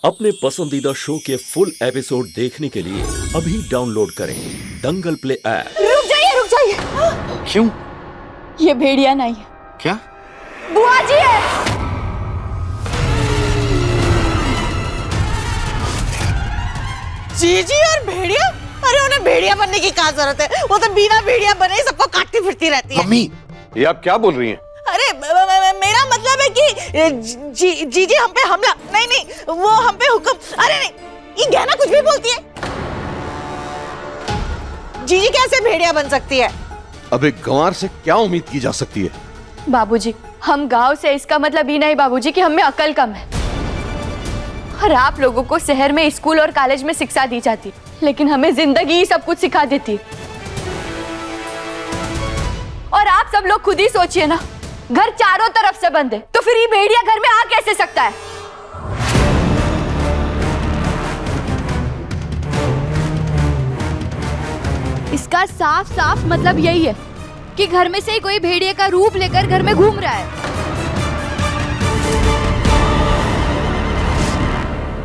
अपने पसंदीदा शो के फुल एपिसोड देखने के लिए अभी डाउनलोड करें दंगल प्ले ऐप। रुक जाइए, रुक जाइए। क्यों? ये भेड़िया नहीं है। क्या? बुआ जी है। जीजी और भेड़िया? अरे उन्हें भेड़िया बनने की क्या जरूरत है? वो तो बिना भेड़िया बने ही सबको काटती फिरती रहती है। मम्मी, ये आप क्या बोल रही हैं? अरे मेरा मतलब है कि जीजी हम पे हमला नहीं, वो हम पे हुक्म। अरे नहीं, ये गहना कुछ भी बोलती है। जीजी कैसे भेड़िया बन सकती है? अब एक गंवार से क्या उम्मीद की जा सकती है? बाबूजी, हम गांव से, इसका मतलब ये नहीं बाबूजी कि हम में अकल कम है। और आप लोगों को शहर में स्कूल और कॉलेज में शिक्षा दी जाती, लेकिन हमें जिंदगी ही सब कुछ सिखा देती। और आप सब लोग खुद ही सोचिए ना, घर चारों तरफ से बंद है, तो फिर ये भेड़िया घर में आ कैसे सकता है? इसका साफ साफ मतलब यही है कि घर में से ही कोई भेड़िया का रूप लेकर घर में घूम रहा है।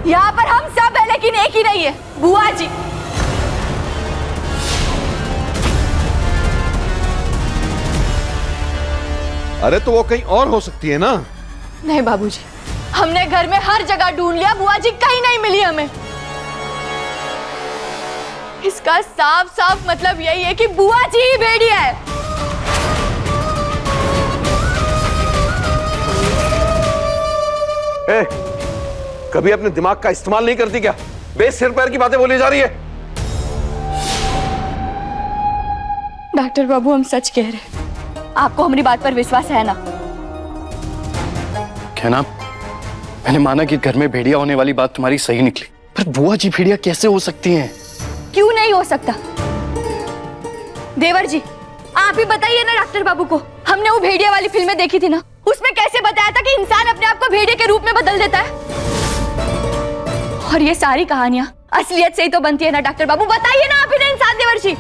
यहाँ पर हम सब है, लेकिन एक ही नहीं है, बुआ जी। अरे तो वो कहीं और हो सकती है ना? नहीं बाबूजी, हमने घर में हर जगह ढूंढ लिया, बुआ जी कहीं नहीं मिली हमें। इसका साफ साफ मतलब यही है कि बुआ जी ही भेड़िया है। ए, कभी अपने दिमाग का इस्तेमाल नहीं करती क्या? बेस सिर पैर की बातें बोली जा रही है। डॉक्टर बाबू, हम सच कह रहे हैं, आपको हमारी बात पर विश्वास है ना? कहना, मैंने माना कि घर में भेड़िया होने वाली बात तुम्हारी सही निकली, पर बुआ जी भेड़िया कैसे हो सकती हैं? क्यों नहीं हो सकता? देवर जी, आप ही बताइए ना डॉक्टर बाबू को। हमने वो भेड़िया वाली फिल्में देखी थी ना, उसमें कैसे बताया था कि इंसान अपने आप को भेड़िया के रूप में बदल देता है। और ये सारी कहानियां असलियत से ही तो बनती है ना डॉक्टर बाबू, बताइए ना आप ही ना इंसान देवर जी।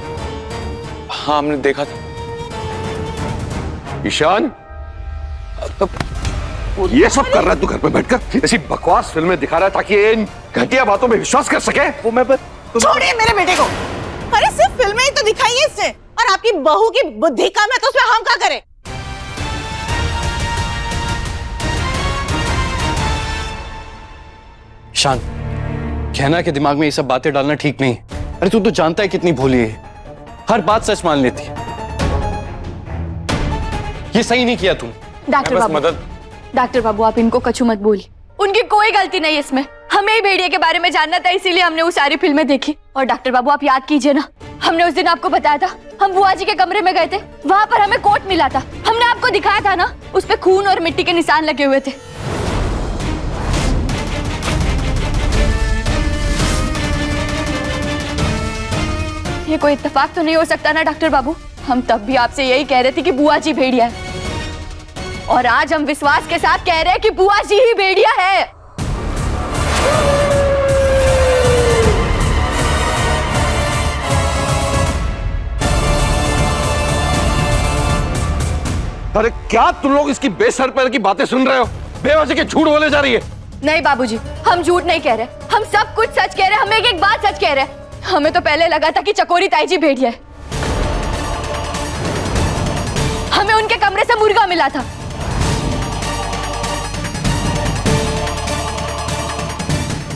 हाँ, हमने देखा था। ईशान, ये सब कर रहा है तू घर पे बैठकर? ऐसी बकवास फिल्में दिखा रहा है ताकि इन घटिया बातों में विश्वास कर सके? वो मैं छोड़िए मेरे बेटे को। अरे सिर्फ फिल्में ही तो दिखाई है इसने, और आपकी बहू की बुद्धि कम है तो उसमें हम क्या करें? शान, कहना के दिमाग में ये सब बातें डालना ठीक नहीं। अरे तू तो जानता है कितनी भोली है, हर बात सच मान लेती है। ये सही नहीं किया तुम। डॉक्टर बाबू, आप इनको कछु मत बोलिए, उनकी कोई गलती नहीं है इसमें। हमें ही भेड़िया के बारे में जानना था, इसीलिए हमने वो सारी फिल्में देखी। और डॉक्टर बाबू, आप याद कीजिए ना, हमने उस दिन आपको बताया था, हम बुआ जी के कमरे में गए थे, वहां पर हमें कोट मिला था। हमने आपको दिखाया था ना, उस पे खून और मिट्टी के निशान लगे हुए थे। ये कोई इत्तेफाक तो नहीं हो सकता ना डॉक्टर बाबू? हम तब भी आपसे यही कह रहे थे कि बुआ जी भेड़िया है, और आज हम विश्वास के साथ कह रहे हैं कि बुआ जी ही भेड़िया है। अरे क्या तुम लोग इसकी बेसर पैर की बातें सुन रहे हो? बेवजह के झूठ बोले जा रही है। नहीं बाबूजी, हम झूठ नहीं कह रहे, हम सब कुछ सच कह रहे हैं। हम एक एक बात सच कह रहे हैं। हमें तो पहले लगा था कि चकोरी ताई जी भेड़िया है। हमें उनके कमरे से मुर्गा मिला था।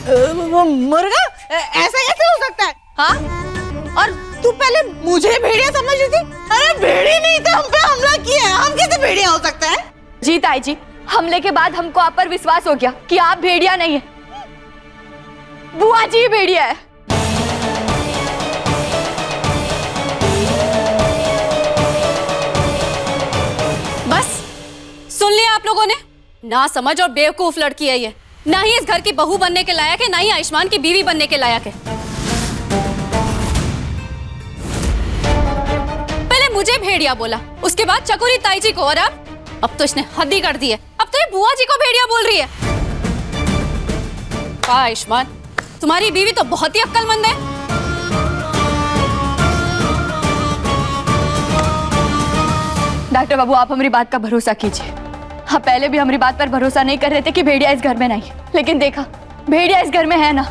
वो मुर्गा ऐसा कैसे हो सकता है? हाँ? और तू पहले मुझे भेड़िया समझ रही थी? अरे भेड़ी नहीं तो हम पे हमला किया है, हम कैसे भेड़िया हो सकता है? जी ताई जी, हमले के बाद हमको आप पर विश्वास हो गया कि आप भेड़िया नहीं है, बुआ जी भेड़िया है। बस सुन लिया आप लोगों ने? ना समझ और बेवकूफ लड़की है ये, ना ही इस घर की बहू बनने के लायक है, ना ही आयुष्मान की बीवी बनने के लायक है। पहले मुझे भेड़िया बोला, उसके बाद चकोरी ताई जी को, और अब तो इसने हद ही कर दी है। अब तो ये बुआ जी को भेड़िया बोल रही है। आयुष्मान, तुम्हारी बीवी तो बहुत ही अक्लमंद है। डॉक्टर बाबू, आप हमारी बात का भरोसा कीजिए। हाँ, पहले भी हमारी बात पर भरोसा नहीं कर रहे थे कि भेड़िया इस घर में नहीं, लेकिन देखा भेड़िया इस घर में है ना।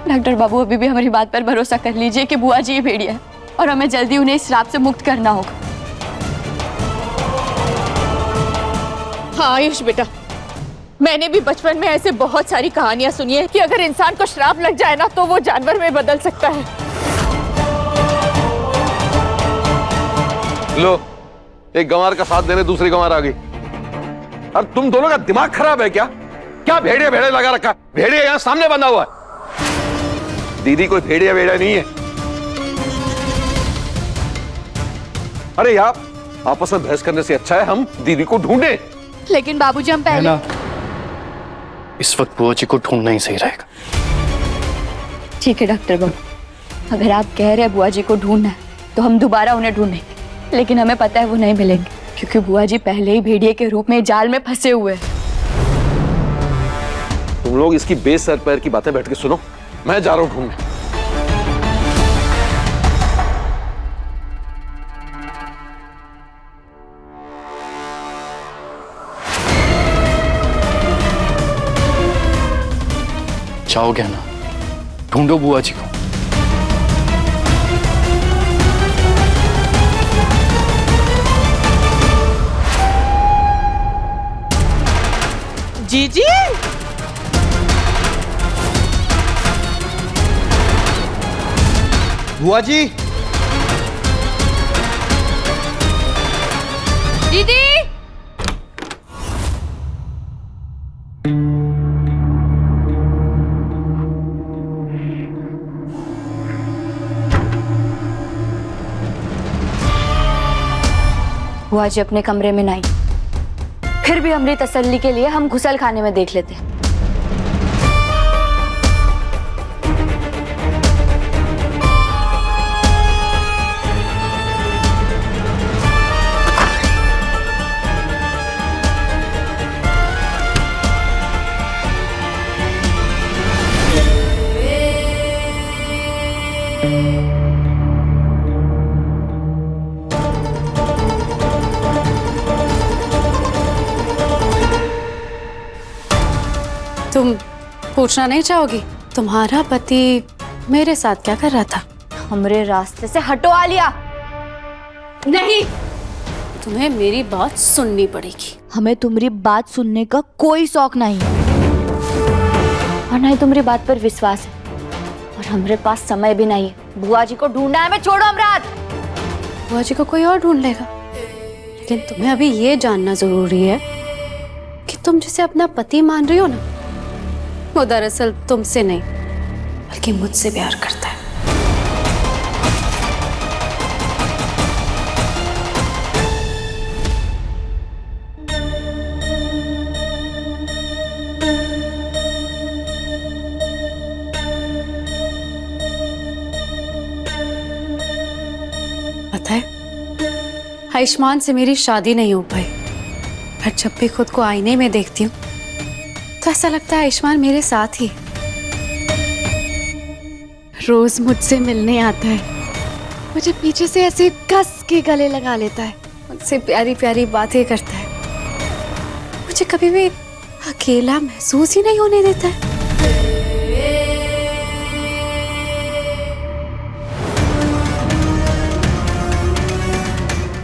डॉक्टर बाबू अभी भी हमारी बात पर भरोसा कर लीजिए कि बुआ जी ही भेड़िया है और हमें जल्दी उन्हें इस श्राप से मुक्त करना होगा। हाँ आयुष बेटा, मैंने भी बचपन में ऐसे बहुत सारी कहानियां सुनी है कि अगर इंसान को श्राप लग जाए ना तो वो जानवर में बदल सकता है। लो, एक गंवार का साथ देने दूसरी गंवार आ गई। और तुम दोनों का दिमाग खराब है क्या? क्या भेड़िया भेड़िया लगा रखा है? भेड़िया यहाँ सामने बंधा हुआ है। दीदी कोई भेड़िया भेड़िया नहीं है। अरे यार, आपस में बहस करने से अच्छा है हम दीदी को ढूंढे। लेकिन बाबूजी हम पहले इस वक्त बुआ जी को ढूंढना ही सही रहेगा। ठीक है डॉक्टर बाबू, अगर आप कह रहे हैं बुआ जी को ढूंढना है तो हम दोबारा उन्हें ढूंढेंगे, लेकिन हमें पता है वो नहीं मिलेंगे क्योंकि बुआ जी पहले ही भेड़िए के रूप में जाल में फंसे हुए हैं। तुम लोग इसकी बेसर पैर की बातें बैठ के सुनो, मैं जा रहा हूं ढूंढने। जाओगे ना, ढूंढो बुआ जी को। जीजी, बुआ जी, दीदी, बुआ जी अपने कमरे में नहीं, फिर भी हमारी तसल्ली के लिए हम घुसल खाने में देख लेते। तुम पूछना नहीं चाहोगी तुम्हारा पति मेरे साथ क्या कर रहा था? हमरे रास्ते से हटो आलिया। नहीं, तुम्हें मेरी बात सुननी पड़ेगी। हमें तुम्हारी बात सुनने का कोई शौक नहीं है और ना ही तुम्हारी बात पर विश्वास है और हमारे पास समय भी नहीं है। बुआ जी को ढूंढना है, मैं छोड़ो अमरात। बुआ जी को कोई और ढूंढ लेगा, लेकिन तुम्हें अभी ये जानना जरूरी है कि तुम जिसे अपना पति मान रही हो ना, वो दरअसल तुमसे नहीं बल्कि मुझसे प्यार करता है। पता है, आयुष्मान से मेरी शादी नहीं हो पाई, पर जब भी खुद को आईने में देखती हूँ तो ऐसा लगता है आयुष्मान मेरे साथ ही रोज मुझसे मिलने आता है, मुझे पीछे से ऐसे कस के गले लगा लेता है, मुझसे प्यारी प्यारी बातें करता है, मुझे कभी भी अकेला महसूस ही नहीं होने देता है।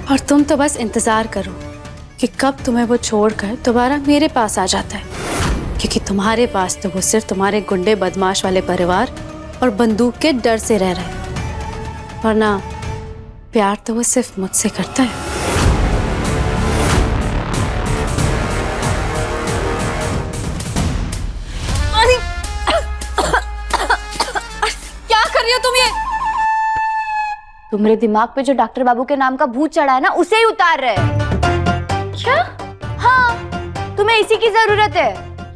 और तुम तो बस इंतजार करो कि कब तुम्हें वो छोड़कर दोबारा मेरे पास आ जाता है, क्योंकि तुम्हारे पास तो वो सिर्फ तुम्हारे गुंडे बदमाश वाले परिवार और बंदूक के डर से रह रहा है, वरना प्यार तो वो सिर्फ मुझसे करता है। क्या कर रही हो तुम? ये तुम्हारे दिमाग पे जो डॉक्टर बाबू के नाम का भूत चढ़ा है ना, उसे ही उतार रहे हैं। क्या? हाँ, तुम्हें इसी की जरूरत है।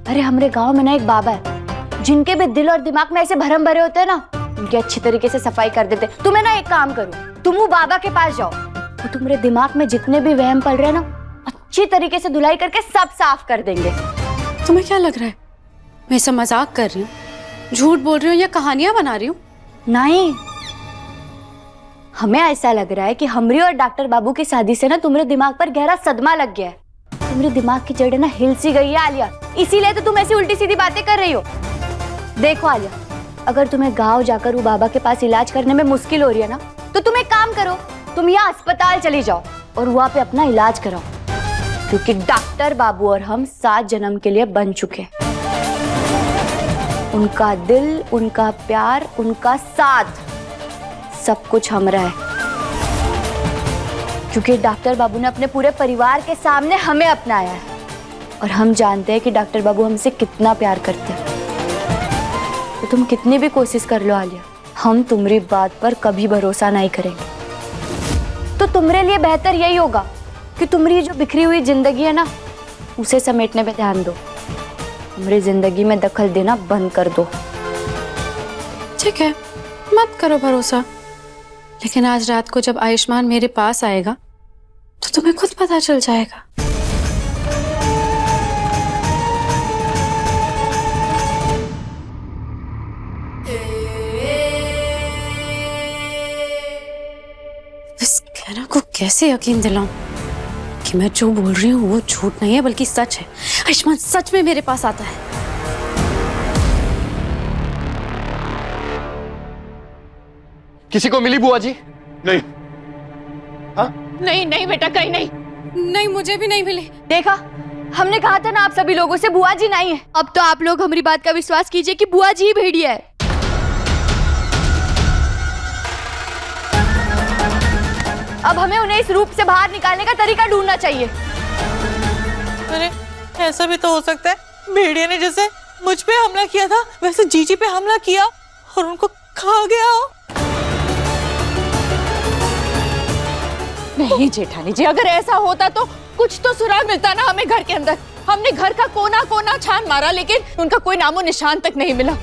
अरे हमारे गांव में ना एक बाबा है जिनके भी दिल और दिमाग में ऐसे भरम भरे होते हैं ना, उनकी अच्छी तरीके से सफाई कर देते। तुम्हें ना एक काम करो, तुम वो बाबा के पास जाओ, वो तुम्हारे दिमाग में जितने भी वहम पल रहे हैं ना, अच्छी तरीके से धुलाई करके सब साफ कर देंगे। तुम्हें क्या लग रहा है मैं सब मजाक कर रही हूँ, झूठ बोल रही हूँ या कहानियां बना रही हूँ? नहीं, हमें ऐसा लग रहा है कि हमरी और डॉक्टर बाबू की शादी से ना तुम्हारे दिमाग पर गहरा सदमा लग गया है। तुम्हारे दिमाग की जड़ें ना हिल सी गई है आलिया, इसीलिए तो तुम ऐसी उल्टी सीधी बातें कर रही हो। देखो आलिया, अगर तुम्हें गांव जाकर वो बाबा के पास इलाज करने में मुश्किल हो रही है ना, तो तुम एक काम करो, तुम यहाँ अस्पताल चली जाओ और वहां पे अपना इलाज कराओ, क्योंकि डॉक्टर बाबू और हम 7 जन्म के लिए बन चुके हैं। उनका दिल, उनका प्यार, उनका साथ, सब कुछ हमरा है, क्योंकि डॉक्टर बाबू ने अपने पूरे परिवार के सामने हमें अपनाया है और हम जानते हैं कि डॉक्टर बाबू हमसे कितना प्यार करते हैं। तो तुम कितनी भी कोशिश कर लो आलिया, हम तुम्हारी बात पर कभी भरोसा नहीं करेंगे। तो तुम्हारे लिए बेहतर यही होगा कि तुम्हारी जो बिखरी हुई जिंदगी है ना, उसे समेटने पे ध्यान दो, तुम्हारी जिंदगी में दखल देना बंद कर दो। ठीक है, मत करो भरोसा, लेकिन आज रात को जब आयुष्मान मेरे पास आएगा तो तुम्हें खुद पता चल जाएगा। इस कहना को कैसे यकीन दिलाऊं कि मैं जो बोल रही हूँ वो झूठ नहीं है बल्कि सच है। आयुष्मान सच में मेरे पास आता है। किसी को मिली बुआ जी? नहीं। हाँ? नहीं नहीं बेटा, कहीं नहीं। नहीं, मुझे भी नहीं मिली। देखा, हमने कहा था ना आप सभी लोगों से बुआ जी नहीं है। अब तो आप लोग हमारी बात का विश्वास कीजिए कि बुआ जी ही भेड़िया है। अब हमें उन्हें इस रूप से बाहर निकालने का तरीका ढूंढना चाहिए। अरे ऐसा भी तो हो सकता है भेड़िया ने जैसे मुझ पे हमला किया था वैसे जीजी पे हमला किया और उनको खा गया हो। नहीं जेठानी जी, अगर ऐसा होता तो कुछ तो सुराग मिलता ना हमें घर के अंदर। हमने घर का कोना कोना छान मारा लेकिन उनका कोई नामो निशान तक नहीं मिला।